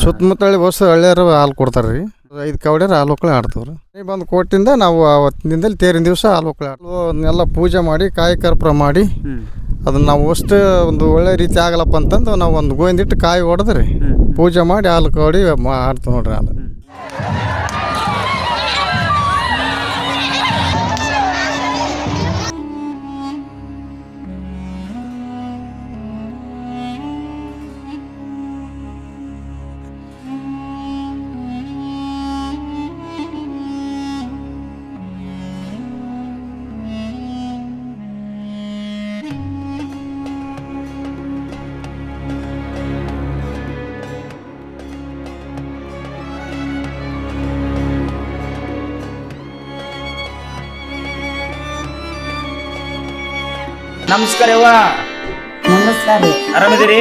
ಸುತ್ತಮುತ್ತಳಿ bus ಹಳ್ಳಿಯರು ಹಾಲು ಕೊಡ್ತಾರೆ ರೀ. 5 ಕವಡ್ಯಾರ ಹಾಲು ಹೊಕ್ಕಳಿ ಆಡ್ತವ್ರಿ. ಬಂದು ಕೊಟ್ಟಿಂದ ನಾವು ಅವತ್ತಿನ ದಿನದಲ್ಲಿ ತೇರಿನ ದಿವಸ ಹಾಲು ಹೊಕ್ಕಳಿ ಅದನ್ನೆಲ್ಲ ಪೂಜೆ ಮಾಡಿ ಕಾಯಿ ಕರ್ಪೂರ ಮಾಡಿ ಅದನ್ನ ನಾವು ಅಷ್ಟು ಒಂದು ಒಳ್ಳೆ ರೀತಿ ಆಗಲಪ್ಪ ಅಂತಂದು ನಾವು ಒಂದು ಗೋವಿಂದಿಟ್ಟು ಕಾಯಿ ಹೊಡೆದ್ರಿ ಪೂಜೆ ಮಾಡಿ ಹಾಲು ಕವಡಿ ಆಡ್ತೀವಿ ನೋಡ್ರಿ ಹಾಲು. ನಮಸ್ಕಾರ ಯವ್ವ. ನಮಸ್ಕಾರ ರೀ. ಆರಾಮಿದ್ದೀರಿ?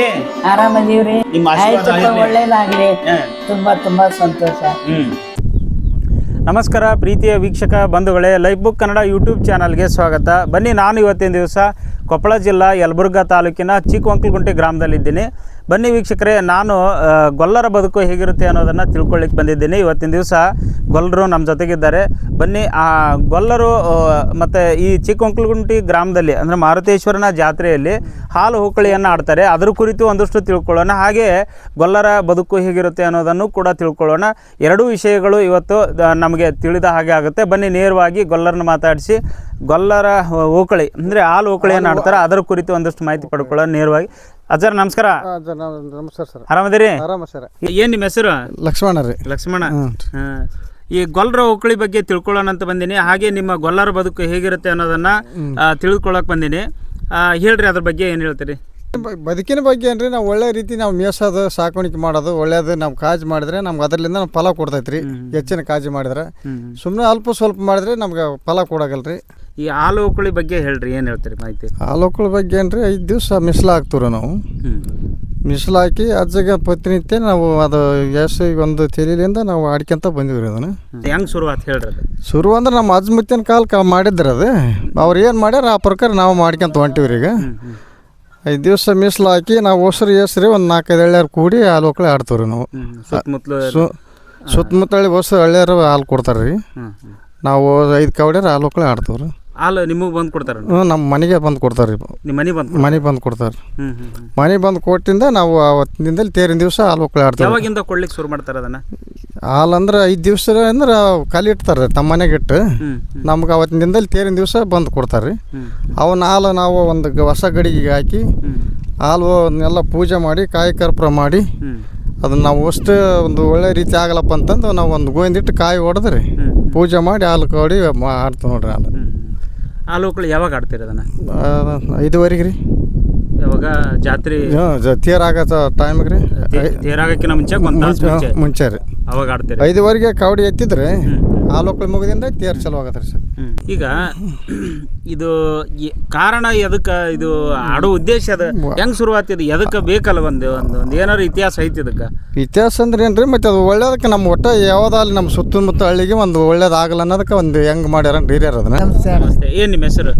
ಆರಾಮದೀವ್ರಿ. ನಿಮ್ಮ ಆಶೀರ್ವಾದ ಆಯ್ತು, ಒಳ್ಳೇದಾಗ್ಲಿ. ತುಂಬಾ ಸಂತೋಷ. ನಮಸ್ಕಾರ ಪ್ರೀತಿಯ ವೀಕ್ಷಕ ಬಂಧುಗಳೇ, ಲೈಫ್ ಬುಕ್ ಕನ್ನಡ ಯೂಟ್ಯೂಬ್ ಚಾನಲ್ಗೆ ಸ್ವಾಗತ. ಬನ್ನಿ, ನಾನು ಇವತ್ತಿನ ದಿವಸ ಕೊಪ್ಪಳ ಜಿಲ್ಲಾ ಯಲಬುರ್ಗಾ ತಾಲೂಕಿನ ಚಿಕ್ಕವಂಕಲಗುಂಟೆ ಗ್ರಾಮದಲ್ಲಿದ್ದೀನಿ. ಬನ್ನಿ ವೀಕ್ಷಕರೇ, ನಾನು ಗೊಲ್ಲರ ಬದುಕು ಹೇಗಿರುತ್ತೆ ಅನ್ನೋದನ್ನು ತಿಳ್ಕೊಳ್ಳಿಕ್ಕೆ ಬಂದಿದ್ದೀನಿ. ಇವತ್ತಿನ ದಿವಸ ಗೊಲ್ಲರು ನಮ್ಮ ಜೊತೆಗಿದ್ದಾರೆ. ಬನ್ನಿ, ಆ ಗೊಲ್ಲರು ಮತ್ತು ಈ ಚಿಕ್ಕವಂಕಲಗುಂಟೆ ಗ್ರಾಮದಲ್ಲಿ ಅಂದರೆ ಮಾರುತೇಶ್ವರನ ಜಾತ್ರೆಯಲ್ಲಿ ಹಾಲು ಹೊಕ್ಕಳಿಯನ್ನು ಆಡ್ತಾರೆ. ಅದರ ಕುರಿತು ಒಂದಷ್ಟು ತಿಳ್ಕೊಳ್ಳೋಣ. ಹಾಗೆ ಗೊಲ್ಲರ ಬದುಕು ಹೇಗಿರುತ್ತೆ ಅನ್ನೋದನ್ನು ಕೂಡ ತಿಳ್ಕೊಳ್ಳೋಣ. ಎರಡೂ ವಿಷಯಗಳು ಇವತ್ತು ನಮಗೆ ತಿಳಿದ ಹಾಗೆ ಆಗುತ್ತೆ. ಬನ್ನಿ, ನೇರವಾಗಿ ಗೊಲ್ಲರನ್ನ ಮಾತಾಡಿಸಿ ಗೊಲ್ಲರ ಹೊಕ್ಕಳಿ ಅಂದರೆ ಹಾಲು ಹೊಕ್ಕಳಿಯನ್ನು ಆಡ್ತಾರೆ, ಅದರ ಕುರಿತು ಒಂದಷ್ಟು ಮಾಹಿತಿ ಪಡ್ಕೊಳ್ಳೋಣ ನೇರವಾಗಿ. ಅಜ್ಜಾರ ನಮಸ್ಕಾರ. ನಮಸ್ಕಾರ ಸರ್. ಆರಾಮದಿರಿ? ಆರಾಮ ಸರ್. ಏನು ನಿಮ್ಮ ಹೆಸರು? ಲಕ್ಷ್ಮಣ ರೀ. ಲಕ್ಷ್ಮಣ. ಈ ಗೊಲ್ಲರ ಹೊಕ್ಕಳಿ ಬಗ್ಗೆ ತಿಳ್ಕೊಳ್ಳೋಣ ಅಂತ ಬಂದೀನಿ. ಹಾಗೆ ನಿಮ್ಮ ಗೊಲ್ಲರ ಬದುಕು ಹೇಗಿರುತ್ತೆ ಅನ್ನೋದನ್ನ ತಿಳ್ಕೊಳಕ್ ಬಂದೀನಿ. ಹೇಳ್ರಿ, ಅದ್ರ ಬಗ್ಗೆ ಏನು ಹೇಳ್ತೀರಿ? ಬದುಕಿನ ಬಗ್ಗೆ ಏನ್ರಿ, ನಾವು ಒಳ್ಳೆ ರೀತಿ ನಾವು ಮೇಸೋದು ಸಾಕಾಣಿಕೆ ಮಾಡೋದು ಒಳ್ಳೇದು. ನಾವು ಕಾಜು ಮಾಡಿದ್ರೆ ನಮ್ಗೆ ಅದರಿಂದ ನಾವು ಫಲ ಕೊಡ್ತೈತ್ರಿ. ಹೆಚ್ಚಿನ ಕಾಜು ಮಾಡಿದ್ರೆ, ಸುಮ್ಮನೆ ಅಲ್ಪ ಸ್ವಲ್ಪ ಮಾಡಿದ್ರೆ ನಮ್ಗೆ ಫಲ ಕೊಡೋಗಲ್ರಿ. ಈ ಹಾಲು ಹೊಕ್ಕಳಿ ಬಗ್ಗೆ ಹೇಳ್ರಿ, ಏನು ಹೇಳ್ತೀರಿ ಮಾಹಿತಿ? ಹಾಲು ಹೊಕ್ಕಳಿ ಬಗ್ಗೆ ಏನ್ರಿ, 5 ದಿವಸ ಮಿಸ್ಲು ಹಾಕ್ತೀವಿ ನಾವು. ಮಿಸ್ಲು ಹಾಕಿ ಅಜ್ಜಗೆ ಪ್ರತಿನಿತ್ಯ ನಾವು ಅದು ಒಂದು ತೆಲಿಲಿಂದ ನಾವು ಆಡ್ಕೊಂತ ಬಂದಿವ್ರಿ. ಅದನ್ನು ಹೆಂಗೆ ಶುರುವಾತ್ ಹೇಳ್ರಿ? ಅದು ಶುರು ಅಂದ್ರೆ ನಮ್ಮ ಅಜ್ಜ ಮುತ್ತಿನ ಕಾಲಕ್ಕೆ ಮಾಡಿದ್ರು. ಅದು ಅವ್ರು ಏನು ಮಾಡ್ಯಾರ ಆ ಪ್ರಕಾರ ನಾವು ಮಾಡ್ಕೊಂತ ಹೊಂಟಿವ್ರಿ. ಈಗ 5 ದಿವಸ ಮೀಸಲು ಹಾಕಿ ನಾವು ಹೆಸ್ರಿ ಒಂದು 4-5 ಹಳ್ಳಿಯರು ಕೂಡಿ ಹಾಲು ಹೊಕ್ಕಳಿ ಆಡ್ತೀವಿ ರೀ. ನಾವು ಸುತ್ತಮುತ್ತಳಿ ಬಸ್ ಹಳ್ಳಿಯರು ಹಾಲು ಕೊಡ್ತಾರೆ ರೀ. ನಾವು 5 ಕವಡ್ಯಾರ ಹಾಲು ಹೊಕ್ಕಳಿ ಆಡ್ತೀವಿ ರೀ. ಹಾಲು ನಿಮಗೆ ಬಂದು ಕೊಡ್ತಾರೆ? ನಮ್ಮ ಮನೆಗೆ ಬಂದು ಕೊಡ್ತಾರೆ ರೀ. ನಿಮ್ಮ ಮನೆ ಬಂದು ಕೊಡ್ತಾರೆ. ಮನೆ ಬಂದು ಕೊಟ್ಟಿಂದ ನಾವು ಅವತ್ತಿನ ದಿನದಲ್ಲಿ ತೇರಿನ ದಿವಸ ಹಾಲು ಹೊಕ್ಕಳಿ ಆಡ್ತೀವಿ. ಯಾವಾಗಿಂದ ಕೊಡ್ಲಿಕ್ಕೆ ಶುರು ಮಾಡ್ತಾರೆ ಅದನ್ನು? ಹಾಲು ಅಂದ್ರೆ 5 ದಿವಸ ಅಂದ್ರೆ ಖಾಲಿ ಇಡ್ತಾರೆ ತಮ್ಮ ಮನೆಗೆ ಇಟ್ಟು. ನಮ್ಗೆ ಅವತ್ತಿನ ದಿನದಲ್ಲಿ ತೇರಿನ ದಿವಸ ಬಂದು ಕೊಡ್ತಾರೆ ರೀ. ಅವನ್ನ ಹಾಲು ನಾವು ಒಂದು ಹೊಸ ಗಡಿಗೆ ಹಾಕಿ ಹಾಲನ್ನೆಲ್ಲ ಪೂಜೆ ಮಾಡಿ ಕಾಯಿ ಕರ್ಪೂರ ಮಾಡಿ ಅದನ್ನ ನಾವು ಅಷ್ಟು ಒಂದು ಒಳ್ಳೆ ರೀತಿ ಆಗಲಪ್ಪ ಅಂತಂದು ನಾವು ಒಂದು ಗೋವಿಂದಿಟ್ಟು ಕಾಯಿ ಹೊಡೆದ್ರಿ ಪೂಜೆ ಮಾಡಿ ಹಾಲು ಕವಡಿ ಆಡ್ತೀವಿ ನೋಡ್ರಿ. ಹಾಲು ಹೊಕ್ಕಳಿ ಯಾವಾಗ ಆಡ್ತೀರಿ ಅದನ್ನು? 5:30 ರೀ. ಯಾವಾಗ ಜಾತ್ರೆ ತೇರಾಗೋ ಟೈಮಿಗೆ ರೀ. ತೇರಾಗಕ್ಕಿಂತ ಮುಂಚೆ ರೀ ಅವಾಗ ಆಡ್ತೀರಿ. 5:30ಗೆ ಕವಡಿ ಎತ್ತಿದ್ರೆ ಹಾಲು ಹೊಕ್ಕಳಿ ಮುಗಿದಿಂದ ತೇರು ಚಲೋ ಆಗತ್ತೆ ರೀ ಸರ್. ಈಗ ಇದು ಕಾರಣ ಎದಕ್ಕೆ ಇದು ಆಡೋ ಉದ್ದೇಶ ಅದು ಹೆಂಗೆ ಶುರುವಾತಿದ್ದು? ಎದಕ್ಕೆ ಬೇಕಲ್ಲ ಒಂದು ಏನಾರು ಇತಿಹಾಸ ಐತಿ ಇದಕ್ಕೆ? ಇತಿಹಾಸ ಅಂದ್ರೆ ಏನು ರೀ, ಮತ್ತು ಅದು ಒಳ್ಳೇದಕ್ಕೆ ನಮ್ಮ ಒಟ್ಟು ಯಾವುದಾಗಲಿ ನಮ್ಮ ಸುತ್ತಮುತ್ತ ಹಳ್ಳಿಗೆ ಒಂದು ಒಳ್ಳೇದಾಗಲ್ಲ ಅನ್ನೋದಕ್ಕೆ ಒಂದು ಹೆಂಗೆ ಮಾಡ್ಯಾರ ಹಿರಿಯರು ಅದನ್ನ. ನಮಸ್ತೆ. ಏನು ನಿಮ್ಮ ಹೆಸರು?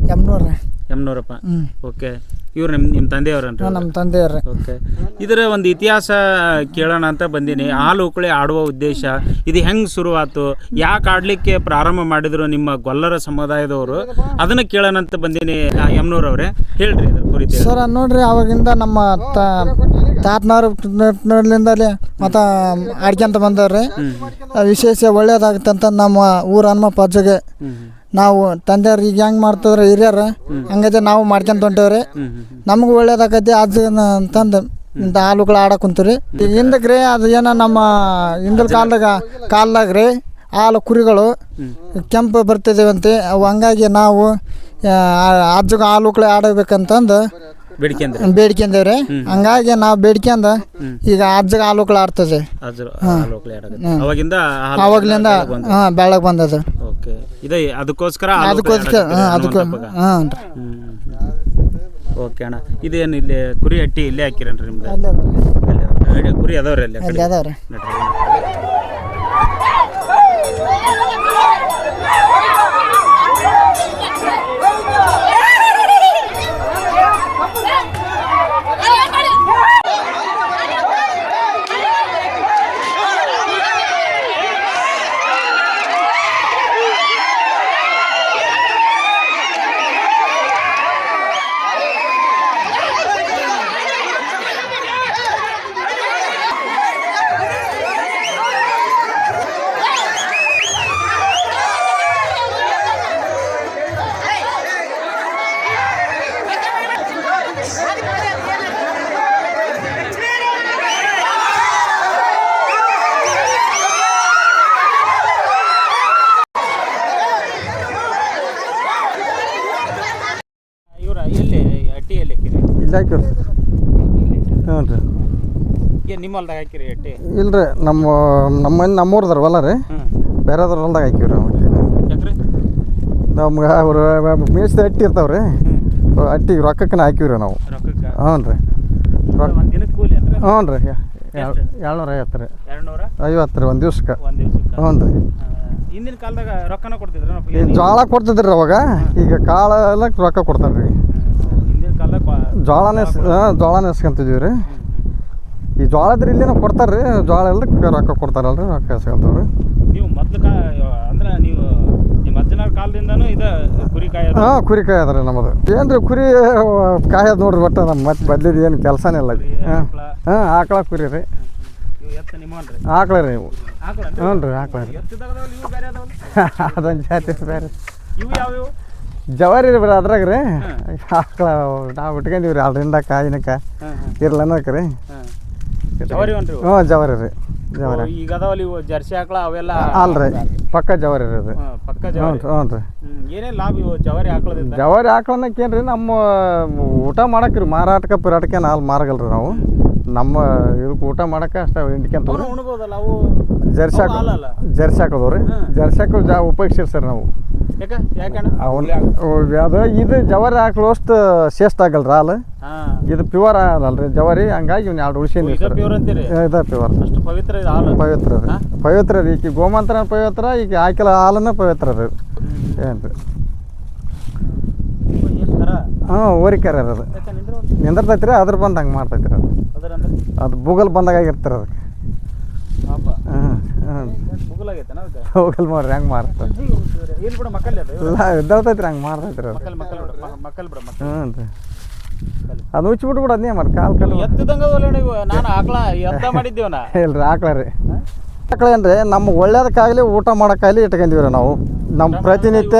ಎಮ್ನೂರಪ್ಪ. ಓಕೆ. ಇವ್ರು ನಿಮ್ಮ ತಂದೆಯವ್ರನ್ರಿ? ನಮ್ಮ ತಂದೆಯವ್ರಿ. ಓಕೆ. ಇದರ ಒಂದು ಇತಿಹಾಸ ಕೇಳೋಣ ಅಂತ ಬಂದೀನಿ. ಹಾಲು ಹೊಕ್ಕಳಿ ಆಡುವ ಉದ್ದೇಶ ಇದು ಹೆಂಗೆ ಶುರುವಾತು, ಯಾಕೆ ಆಡಲಿಕ್ಕೆ ಪ್ರಾರಂಭ ಮಾಡಿದ್ರು ನಿಮ್ಮ ಗೊಲ್ಲರ ಸಮುದಾಯದವರು, ಅದನ್ನು ಕೇಳೋಣ ಅಂತ ಬಂದೀನಿ. ಎಮ್ನೂರವ್ರೆ, ಹೇಳ್ರಿ ಅದ್ರ ಕುರಿತು. ಸರ್ ನೋಡ್ರಿ, ಅವಾಗಿಂದ ನಮ್ಮ ತಾತನವ್ರಿಂದಲೇ ಮತ್ತು ಆಡ್ಕೊಂತ ಬಂದವ್ರಿ. ವಿಶೇಷ ಒಳ್ಳೇದಾಗುತ್ತಂತ ನಮ್ಮ ಊರ ಹನುಮಪ್ಪ ಅಜ್ಜಗೆ ನಾವು ತಂದೆಯವ್ರು ಈಗ ಹೆಂಗೆ ಮಾಡ್ತಿದ್ರೆ ಹಿರಿಯರು ಹಂಗೈತೆ ನಾವು ಮಾಡ್ಕೊಂತ ಹೊಂಟೇವ್ರಿ. ನಮಗೂ ಒಳ್ಳೇದಾಗೈತಿ ಅಜ್ಜನ ತಂದು ಇಂಥ ಹಾಲು ಹೊಕ್ಕಳಿ ಆಡಕ್ಕೆ ಕುಂತೀವಿ. ಈಗ ಹಿಂದಕ್ಕೆ ರೀ ಅದು ಏನೋ ನಮ್ಮ ಹಿಂದಿನ ಕಾಲದಾಗ ರೀ ಹಾಲು ಕುರಿಗಳು ಕೆಂಪು ಬರ್ತಿದ್ದೇವಂತೆ. ಅವು ಹಂಗಾಗಿ ನಾವು ಅಜ್ಜಗೆ ಹಾಲು ಹೊಕ್ಕಳಿ ಆಡಬೇಕಂತಂದು ಬೇಡ್ಕೊಂಡೇವ್ರಿ. ಹಂಗಾಗಿ ನಾವು ಬೇಡ್ಕೊಂಡ ಈಗ ಅಜ್ಜಗೆ ಹಾಲು ಹೊಕ್ಕಳಿ ಆಡ್ತದೆ. ಅವಾಗ್ಲಿಂದ ಬೆಳಗ್ಗೆ ಬಂದದ. ಅದಕ್ಕೋಸ್ಕರ ಓಕೆ ಅಣ್ಣ. ಇದೇನು ಇಲ್ಲಿ ಕುರಿ ಹಟ್ಟಿ ಇಲ್ಲೇ ಹಾಕಿರೇನ್ರಿ ನಿಮ್ದು? ಕುರಿ ಅದಾವ್ರಿ ಅಲ್ಲಿ? ಹಾಕಿವ್ರಿ ಹ್ಞೂ ರೀ ಏನು ನಿಮ್ಮ ಹೊಲ್ದಾಗ ಹಾಕಿರಿ ಎಟ್ಟಿ ಇಲ್ರಿ ನಮ್ಮೂರ್ದಾರ ಹೊಲ ರೀ ಬೇರೆದ್ರ ಹೊಲ್ದಾಗ ಹಾಕಿವ್ರಿ ನಾವು ಯಾಕ್ರಿ ನಮ್ಗೆ ಅವ್ರು ಮೇಯ್ಸಿದ ಅಟ್ಟಿ ಇರ್ತಾವೆ ರೀ ಅಟ್ಟಿಗೆ ರೊಕ್ಕಕ್ಕೆ ಹಾಕಿವ್ರಿ ನಾವು ರೊಕ್ಕಕ್ಕೆ ಹ್ಞೂ ರೀ ಒಂದು ದಿನಕ್ಕೆ ಕೂಲಿ ಅಂದ್ರೆ ಹ್ಞೂ ರೀ 750 ರೀ 250 ರೀ ಒಂದು ದಿವ್ಸಕ್ಕೆ ಒಂದು ದಿವ್ಸಕ್ಕೆ ಹ್ಞೂ ರೀ ಹಿಂದಿನ ಕಾಲದಾಗ ರೊಕ್ಕನ ಕೊಡ್ತಿದ್ರು ಈ ಜೋಳ ಕೊಡ್ತಿದ್ರಿ ಅವಾಗ ಈಗ ಕಾಳ ಎಲ್ಲ ರೊಕ್ಕ ಕೊಡ್ತಾರೆ ರೀ ಹಿಂದಿನ ಕಾಲದಾಗ ಜೋಳನೇ ಎಸ್ಕೊಂತಿದ್ವಿ ರೀ ಈ ಜೋಳದ್ರ ಇಲ್ಲಿ ನಾವು ಕೊಡ್ತಾರೆ ರೀ ಜೋಳ ಎಲ್ಲ ರೊಕ್ಕ ಕೊಡ್ತಾರಲ್ರಿ ರೊಕ್ಕ ಎಸ್ಕೊಂತೀವಿ ನೀವು ಮೊದ್ಲು ಅಂದ್ರೆ ನೀವು ನಿಮ್ಮ ಅಜ್ಜನವ್ರ ಕಾಲದಿಂದನೂ ಇದು ಕುರಿ ಕಾಯೋದು ಹಾಂ ಕುರಿ ಕಾಯದ್ರಿ ನಮ್ಮದು ಏನು ರೀ ಕುರಿ ಕಾಯೋದು ನೋಡ್ರಿ ಒಟ್ಟು ನಮ್ಮ ಮತ್ತೆ ಬದ್ಲಿದ್ದು ಏನು ಕೆಲಸನೇ ಇಲ್ಲ ಹಾಂ ಆಕಳ ಕುರಿ ರೀ ಇವು ಎತ್ತ ನಿಮ್ಮನ್ರಿ ಆಕಳ ರೀ ಇವು ಆಕಳ ಹ್ಞೂ ರೀ ಆಕಳ ರೀ ಎತ್ತದಾಗದವಲ್ಲ ಇವು ಬೇರೆ ಅದಾವಲ್ಲ ಅದೊಂದು ಜಾತಿ ಬೇರೆ ಇವು ಯಾವ್ಯಾವು ಜವಾರಿ ರೀ ಅದ್ರಾಗ ರೀ ಆಕಳ ನಾವು ಇಟ್ಕೊಂಡಿವಿ ರೀ ಅದರಿಂದ ಕಾಯಿನಕ ಇರ್ಲ ಅನ್ನೋಕೆ ರೀ ಜವಾರಿ ಒನ್ರಿ ಹ್ಞೂ ಜವಾರಿ ರೀ ಜವಾರಿ ಈಗ ಅದಾವಲ್ಲ ಇವು ಜರ್ಸಿ ಆಕಳ ಅವೆಲ್ಲ ಅಲ್ರಿ ಪಕ್ಕ ಜವಾರಿ ರೀ ಅದು ಪಕ್ಕ ಹ್ಞೂ ಜವಾರಿ ಹ್ಞೂ ರೀ ಏನೇನು ಲಾಭ ಇವು ಜವಾರಿ ಆಕಳದಿಂದ ಜವಾರಿ ಆಕಳನ್ನಕ್ಕೇನು ರೀ ನಮ್ಮ ಊಟ ಮಾಡಕ್ಕೆ ರೀ ಮಾರಾಟಕ್ಕೆ ಪಿರಾಟಕ್ಕೆ ಹಾಲು ಮಾರಗಲ್ಲ ರೀ ನಾವು ನಮ್ಮ ಇದಕ್ಕೆ ಊಟ ಮಾಡಕ್ಕೆ ಅಷ್ಟೇ ಹಿಂಡ್ಕೊಂತ ಉಣ್ಬೋದಲ್ಲ ಅವು ಜರ್ಸಿ ಹಾಕೋದು ರೀ ಜರ್ಸಿ ಹಾಕೋದು ಉಪಯೋಗಿಸಿರಿ ಸರ್ ನಾವು ಯಾಕಣ್ಣ ಅದು ಇದು ಜವಾರಿ ಹಾಕಲು ಅಷ್ಟು ಶ್ರೇಷ್ಠ ಆಗಲ್ರಿ ಹಾಲು ಇದು ಪ್ಯೂರ್ ಆಗಲ್ರಿ ಜವಾರಿ ಹಂಗಾಗಿ ಇವ್ನು 2 ಉಳಿಸೀನಿ ಸರ್ ಪ್ಯೂರ್ ಅಂತೀರಿ ಇದು ಪ್ಯೂರ್ ಅಷ್ಟು ಪವಿತ್ರ ಇದು ಹಾಲು ಪವಿತ್ರ ರೀ ಪವಿತ್ರ ರೀ ಈಗ ಗೋಮಾಂತ್ರ ಪವಿತ್ರ ಈಗ ಹಾಕಿಲ್ಲ ಹಾಲನ್ನ ಪವಿತ್ರ ರೀ ಏನು ರೀ ಹಾಂ ಓರಿಕರ ಅದು ನಿಂದಿರ್ತೈತಿ ರೀ ಅದ್ರ ಬಂದು ಹಂಗೆ ಮಾಡ್ತೈತಿ ರೀ ಅದು ಬೂಗಲ್ ಬಂದಾಗ ಆಗಿರ್ತಾರೆ ಅದಕ್ಕೆ ಬೂಗಲ್ ಮಾಡ್ರಿ ಹಂಗೆ ಮಾಡ್ತಾರೆ ಇಲ್ಲ ಇದ್ದೈತಿ ರೀ ಹಂಗೆ ಮಾಡ್ತೈತಿ ರೀ ಅದು ಹ್ಞೂ ರೀ ಅದು ಹುಚ್ಚಿಬಿಟ್ಬಿಡು ಅದನ್ನೇ ಮಾಡಿ ಇಲ್ರಿ ಆಕಳ ರೀ ಆಕಳ ಏನ್ರಿ ನಮ್ಮ ಒಳ್ಳೇದಕ್ಕಾಗಲಿ ಊಟ ಮಾಡೋಕ್ಕಾಗಲಿ ಇಟ್ಕೊಂಡಿವಿ ರೀ ನಾವು ನಮ್ಮ